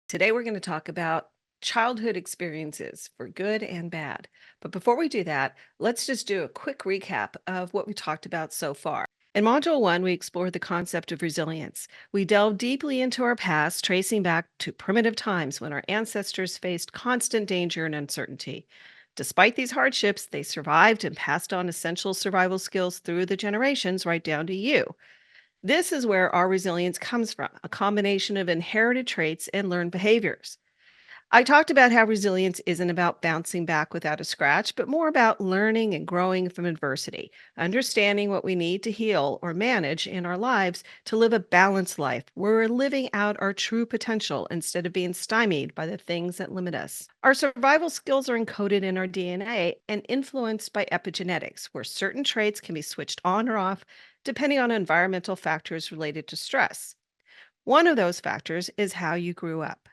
Today, we're going to talk about childhood experiences for good and bad. But before we do that, let's just do a quick recap of what we talked about so far. In Module 1, we explored the concept of resilience. We delved deeply into our past, tracing back to primitive times when our ancestors faced constant danger and uncertainty. Despite these hardships, they survived and passed on essential survival skills through the generations right down to you. This is where our resilience comes from, a combination of inherited traits and learned behaviors. I talked about how resilience isn't about bouncing back without a scratch, but more about learning and growing from adversity, understanding what we need to heal or manage in our lives to live a balanced life where we're living out our true potential instead of being stymied by the things that limit us. Our survival skills are encoded in our DNA and influenced by epigenetics, where certain traits can be switched on or off depending on environmental factors related to stress. One of those factors is how you grew up.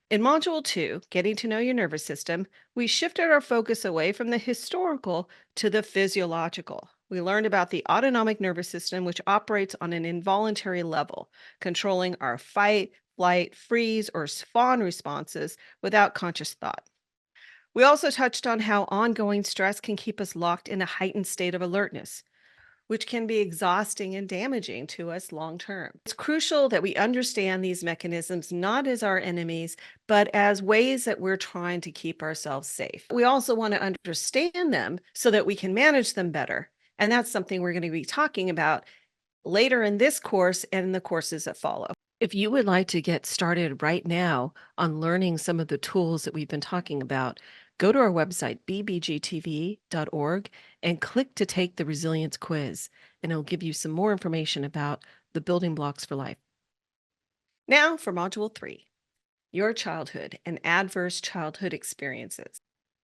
In Module 2, Getting to Know Your Nervous System, we shifted our focus away from the historical to the physiological. We learned about the autonomic nervous system, which operates on an involuntary level, controlling our fight, flight, freeze, or fawn responses without conscious thought. We also touched on how ongoing stress can keep us locked in a heightened state of alertness, which can be exhausting and damaging to us long term. It's crucial that we understand these mechanisms not as our enemies, but as ways that we're trying to keep ourselves safe. We also want to understand them so that we can manage them better. And that's something we're going to be talking about later in this course and in the courses that follow. If you would like to get started right now on learning some of the tools that we've been talking about, go to our website, bbgtv.org, and click to take the resilience quiz, and it'll give you some more information about the building blocks for life. Now for Module 3, Your Childhood and Adverse Childhood Experiences.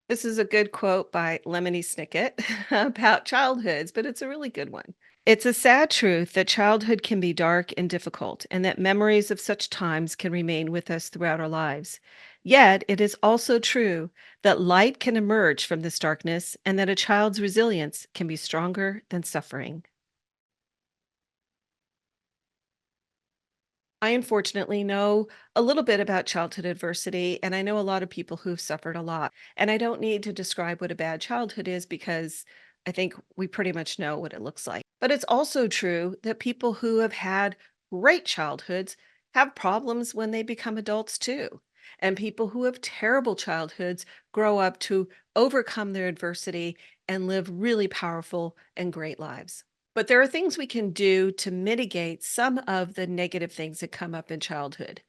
This is a good quote by Lemony Snicket about childhoods, but it's a really good one. It's a sad truth that childhood can be dark and difficult, and that memories of such times can remain with us throughout our lives. Yet, it is also true that light can emerge from this darkness and that a child's resilience can be stronger than suffering. I unfortunately know a little bit about childhood adversity, and I know a lot of people who've suffered a lot. And I don't need to describe what a bad childhood is because I think we pretty much know what it looks like. But it's also true that people who have had great childhoods have problems when they become adults too. And people who have terrible childhoods grow up to overcome their adversity and live really powerful and great lives. But there are things we can do to mitigate some of the negative things that come up in childhood.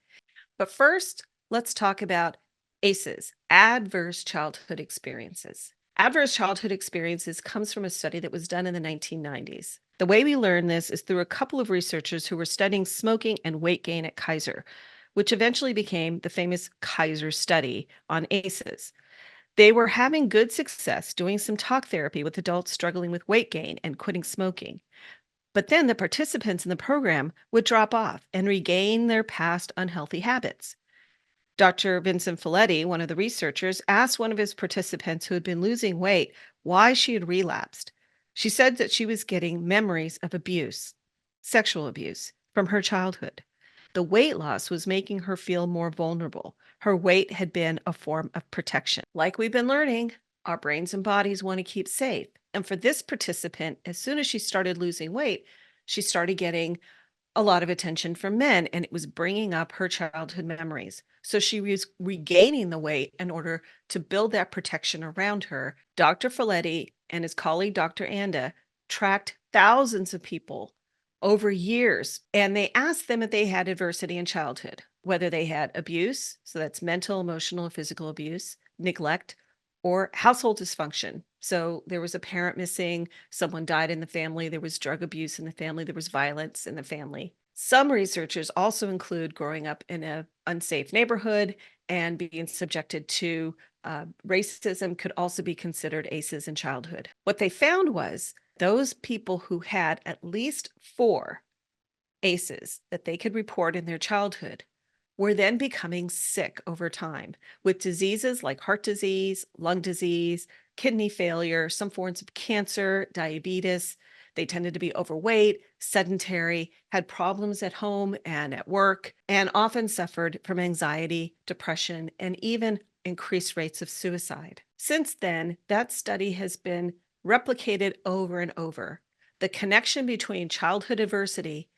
But first, let's talk about ACEs, adverse childhood experiences. Adverse childhood experiences comes from a study that was done in the 1990s. The way we learn this is through a couple of researchers who were studying smoking and weight gain at Kaiser, which eventually became the famous Kaiser study on ACEs. They were having good success doing some talk therapy with adults struggling with weight gain and quitting smoking. But then the participants in the program would drop off and regain their past unhealthy habits. Dr. Vincent Folletti, one of the researchers, asked one of his participants who had been losing weight why she had relapsed. She said that she was getting memories of abuse, sexual abuse, from her childhood. The weight loss was making her feel more vulnerable. Her weight had been a form of protection. Like we've been learning, our brains and bodies want to keep safe. And for this participant, as soon as she started losing weight, she started getting a lot of attention from men, and it was bringing up her childhood memories. So she was regaining the weight in order to build that protection around her. Dr. Folletti and his colleague, Dr. Anda, tracked thousands of people over years, and they asked them if they had adversity in childhood, whether they had abuse, so that's mental, emotional, or physical abuse, neglect, or household dysfunction. So there was a parent missing, someone died in the family, there was drug abuse in the family, there was violence in the family. Some researchers also include growing up in an unsafe neighborhood and being subjected to racism could also be considered ACEs in childhood. What they found was those people who had at least 4 ACEs that they could report in their childhood were then becoming sick over time with diseases like heart disease, lung disease, kidney failure, some forms of cancer, diabetes. They tended to be overweight, sedentary, had problems at home and at work, and often suffered from anxiety, depression, and even increased rates of suicide. Since then, that study has been replicated over and over. The connection between childhood adversity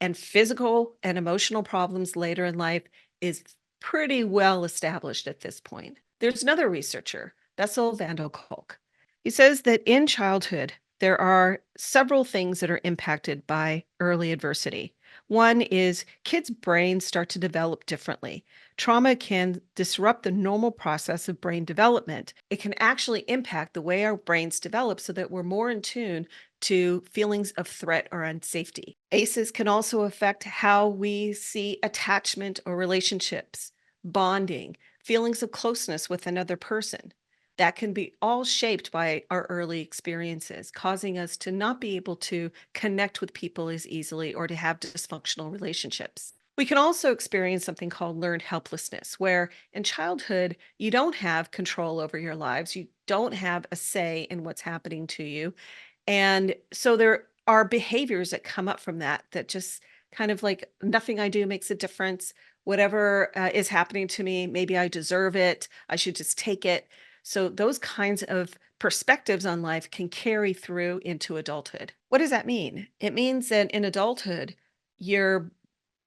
and physical and emotional problems later in life is pretty well established at this point. There's another researcher, Bessel van der Kolk. He says that in childhood, there are several things that are impacted by early adversity. One is kids' brains start to develop differently. Trauma can disrupt the normal process of brain development. It can actually impact the way our brains develop so that we're more in tune to feelings of threat or unsafety. ACEs can also affect how we see attachment or relationships, bonding, feelings of closeness with another person. That can be all shaped by our early experiences, causing us to not be able to connect with people as easily or to have dysfunctional relationships. We can also experience something called learned helplessness, where in childhood, you don't have control over your lives. You don't have a say in what's happening to you. And so there are behaviors that come up from that that just kind of like nothing I do makes a difference. Whatever is happening to me, maybe I deserve it. I should just take it. So those kinds of perspectives on life can carry through into adulthood. What does that mean? It means that in adulthood, your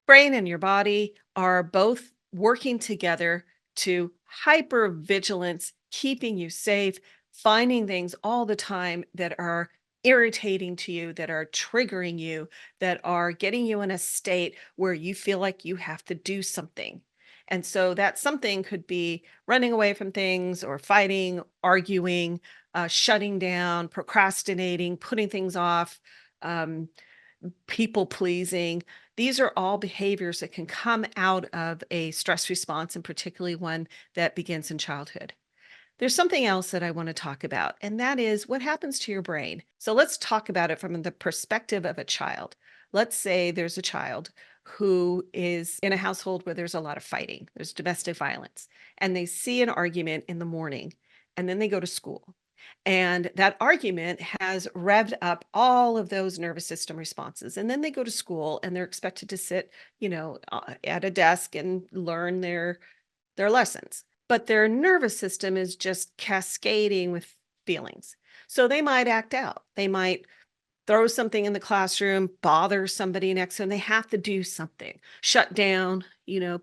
brain and your body are both working together to hyper vigilance, keeping you safe, finding things all the time that are irritating to you, that are triggering you, that are getting you in a state where you feel like you have to do something. And so that something could be running away from things or fighting, arguing, shutting down, procrastinating, putting things off, um, people pleasing. These are all behaviors that can come out of a stress response, and particularly one that begins in childhood. There's something else that I want to talk about, and that is what happens to your brain. So let's talk about it from the perspective of a child. Let's say there's a child who is in a household where there's a lot of fighting, there's domestic violence, and they see an argument in the morning, and then they go to school. And that argument has revved up all of those nervous system responses. And then they go to school and they're expected to sit, at a desk and learn their lessons. But their nervous system is just cascading with feelings. So they might act out. They might throw something in the classroom, bother somebody next to them. They have to do something, shut down,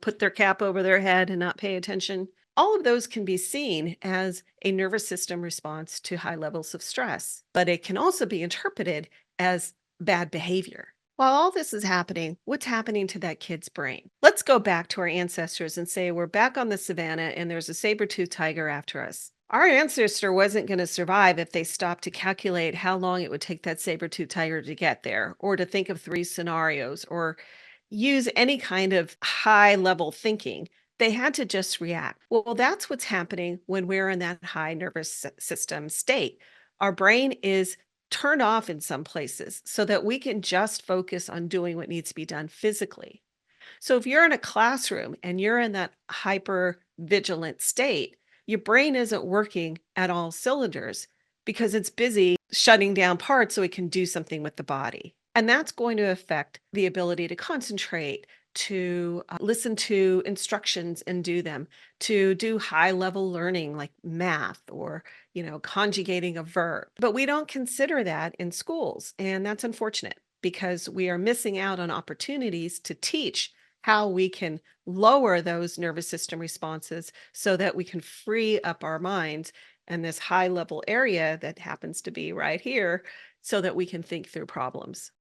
put their cap over their head and not pay attention. All of those can be seen as a nervous system response to high levels of stress, but it can also be interpreted as bad behavior. While all this is happening, what's happening to that kid's brain? Let's go back to our ancestors and say we're back on the savannah and there's a saber-toothed tiger after us. Our ancestor wasn't going to survive if they stopped to calculate how long it would take that saber-toothed tiger to get there, or to think of three scenarios, or use any kind of high level thinking. They had to just react. Well, that's what's happening when we're in that high nervous system state. Our brain is turned off in some places so that we can just focus on doing what needs to be done physically. So if you're in a classroom and you're in that hyper vigilant state, your brain isn't working at all cylinders because it's busy shutting down parts so it can do something with the body. And that's going to affect the ability to concentrate, to listen to instructions and do them, to do high level learning like math or, conjugating a verb. But we don't consider that in schools. And that's unfortunate because we are missing out on opportunities to teach how we can lower those nervous system responses so that we can free up our minds and this high level area that happens to be right here so that we can think through problems.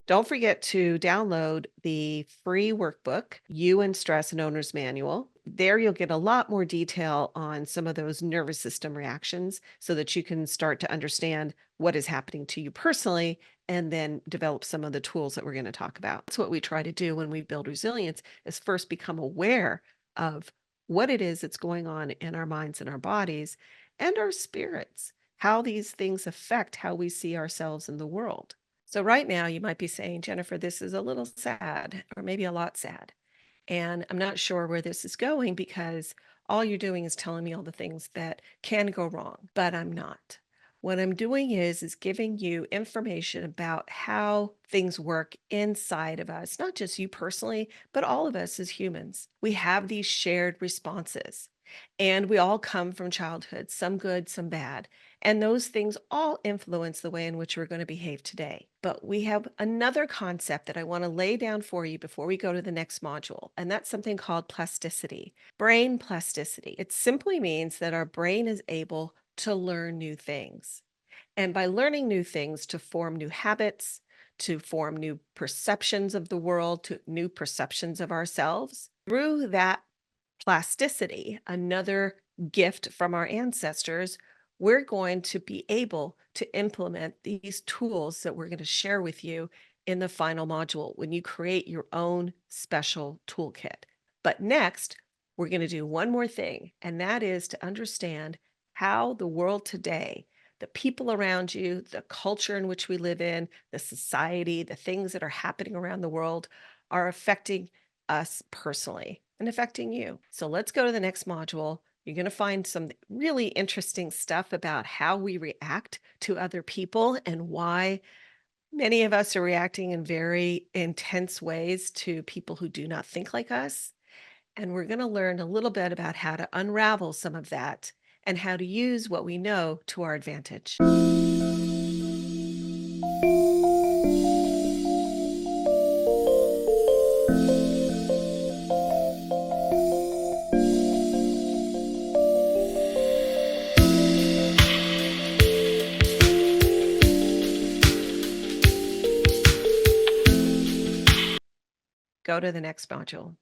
Don't forget to download the free workbook, You and Stress and Owner's Manual. There you'll get a lot more detail on some of those nervous system reactions so that you can start to understand what is happening to you personally and then develop some of the tools that we're going to talk about. That's what we try to do when we build resilience is first become aware of what it is that's going on in our minds and our bodies and our spirits, how these things affect how we see ourselves in the world. So, right now, you might be saying, Jennifer, this is a little sad, or maybe a lot sad. And I'm not sure where this is going because all you're doing is telling me all the things that can go wrong, but I'm not. What I'm doing is giving you information about how things work inside of us, not just you personally, but all of us as humans. We have these shared responses. And we all come from childhood, some good, some bad. And those things all influence the way in which we're going to behave today. But we have another concept that I want to lay down for you before we go to the next module, and that's something called plasticity, brain plasticity. It simply means that our brain is able to learn new things. And by learning new things, to form new habits, to form new perceptions of the world, to new perceptions of ourselves. Through that plasticity, another gift from our ancestors, we're going to be able to implement these tools that we're going to share with you in the final module when you create your own special toolkit. But next, we're going to do one more thing, and that is to understand how the world today, the people around you, the culture in which we live in, the society, the things that are happening around the world are affecting us personally and affecting you. So let's go to the next module. You're going to find some really interesting stuff about how we react to other people and why many of us are reacting in very intense ways to people who do not think like us. And we're going to learn a little bit about how to unravel some of that and how to use what we know to our advantage. Go to the next module.